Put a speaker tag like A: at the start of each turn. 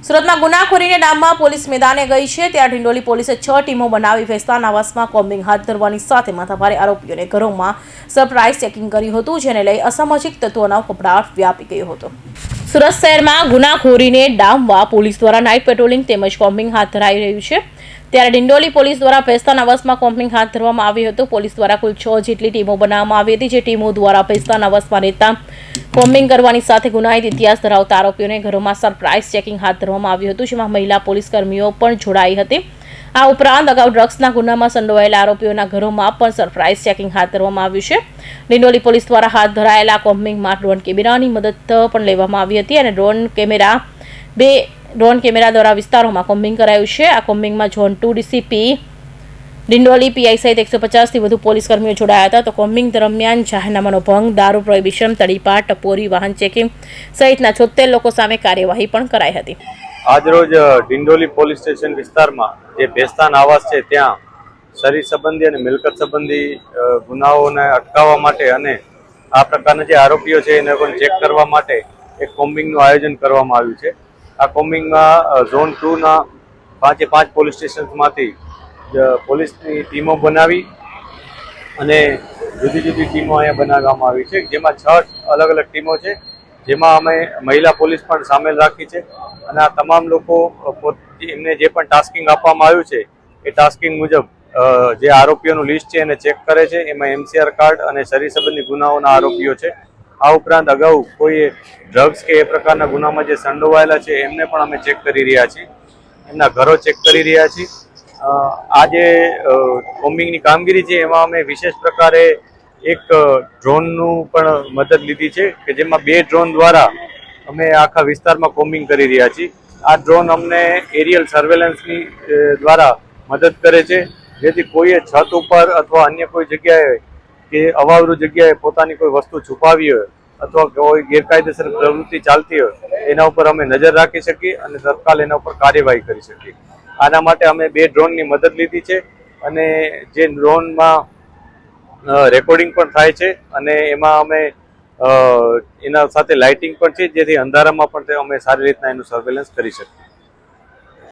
A: સુરતમાં ગુનાખોરીને ડામમાં પોલીસ મેદાને ગઈ છે ત્યારે ઢિંડોલી પોલીસે 6 ટીમો બનાવી વેસ્તાન આવાસમાં કોમ્બિંગ હાથ ધરવાની સાથે માથાભારે આરોપીઓને ઘરોમાં સરપ્રાઇઝ ચેકિંગ કર્યું હતું, જેને લઈ અસામાજિક તત્વોનો ફફડાટ વ્યાપી ગયો હતો। સુરત શહેરમાં ગુનાખોરીને ડામવા પોલીસ દ્વારા નાઇટ પેટ્રોલિંગ તેમજ કોમ્બિંગ હાથ ધરાઈ રહ્યું છે ત્યારે ડિંડોલી પોલીસ દ્વારા વેસ્તાન આવાસમાં કોમ્બિંગ હાથ ધરવામાં આવ્યું હતું। પોલીસ દ્વારા કુલ 6 જેટલી ટીમો બનાવવામાં આવી હતી, જે ટીમો દ્વારા વેસ્તાન આવાસમાં રહેતા કોમ્બિંગ કરવાની સાથે ગુનાહિત ઇતિહાસ ધરાવતા આરોપીઓને ઘરોમાં સરપ્રાઇઝ ચેકિંગ હાથ ધરવામાં આવ્યું હતું, જેમાં મહિલા પોલીસ કર્મીઓ પણ જોડાઈ હતી। આ ઉપરાંત અગાઉ ડ્રગ્સના ગુનામાં સંડોવાયેલા આરોપીઓના ઘરોમાં પણ સરપ્રાઇઝ ચેકિંગ હાથ ધરવામાં આવ્યું છે। ડિંડોલી પોલીસ દ્વારા હાથ ધરાયેલા કોમ્બિંગમાં ડ્રોન કેમેરાની મદદ પણ લેવામાં આવી હતી અને ડ્રોન કેમેરા દ્વારા વિસ્તારોમાં કોમ્બિંગ કરાયું છે। આ કોમ્બિંગમાં ઝોન 2 ડીસીપી ડિંડોલી પીઆઈ સહિત 150થી વધુ પોલીસ કર્મીઓ જોડાયા હતા। તો કોમ્બિંગ દરમિયાન જાહેરનામાનો ભંગ, દારૂ પ્રોહિબિશન, તડીપાર, ટપોરી, વાહન ચેકિંગ સહિતના 76 લોકો સામે કાર્યવાહી પણ કરાઈ હતી।
B: આજરોજ ડિંડોલી પોલીસ સ્ટેશન વિસ્તારમાં જે વેસ્તાન આવાસ છે ત્યાં શરીર સંબંધી અને મિલકત સંબંધી ગુનાઓને અટકાવવા માટે અને આ પ્રકારના જે આરોપીઓ છે એને પણ ચેક કરવા માટે એક કોમ્બિંગનું આયોજન કરવામાં આવ્યું છે। આ કોમ્બિંગમાં ઝોન 2ના 5 પોલીસ સ્ટેશનમાંથી પોલીસની ટીમો બનાવી અને જુદી જુદી ટીમો અહીંયા બનાવવામાં આવી છે, જેમાં 6 અલગ અલગ ટીમો છે, જેમાં અમે મહિલા પોલીસ પણ સામેલ રાખી છે અને આ તમામ લોકો એમને જે પણ ટાસ્કિંગ આપવામાં આવ્યું છે એ ટાસ્કિંગ મુજબ જે આરોપીઓનું લિસ્ટ છે એને ચેક કરે છે। એમાં એમસીઆર કાર્ડ અને શરીર સંબંધી ગુનાઓના આરોપીઓ છે। આ ઉપરાંત અગાઉ કોઈ ડ્રગ્સ કે એ પ્રકારના ગુનામાં જે સંડોવાયેલા છે એમને પણ અમે ચેક કરી રહ્યા છીએ, એમના ઘરો ચેક કરી રહ્યા છીએ। આ જે કોમ્બિંગની કામગીરી છે એમાં અમે વિશેષ પ્રકારે એક ડ્રોનનું પણ મદદ લીધી છે કે જેમાં 2 ડ્રોન દ્વારા અમે આખા વિસ્તારમાં કોમ્બિંગ કરી રહ્યા છીએ। આ ડ્રોન અમને એરિયલ સર્વેલન્સની દ્વારા મદદ કરે છે, જેથી કોઈએ છત ઉપર અથવા અન્ય કોઈ જગ્યાએ કે અવાવરૂ જગ્યાએ પોતાની કોઈ વસ્તુ છુપાવી હોય અથવા કોઈ ગેરકાયદેસર પ્રવૃત્તિ ચાલતી હોય એના ઉપર અમે નજર રાખી શકીએ અને તત્કાલ એના ઉપર કાર્યવાહી કરી શકીએ। આના માટે અમે 2 ડ્રોનની મદદ લીધી છે અને જે ડ્રોનમાં રેકોર્ડિંગ પણ થાય છે અને એમાં અમે એના સાથે લાઇટિંગ પણ છે, જેથી અંધારામાં પણ અમે સારી રીતના એનું સર્વેલન્સ કરી શકીએ।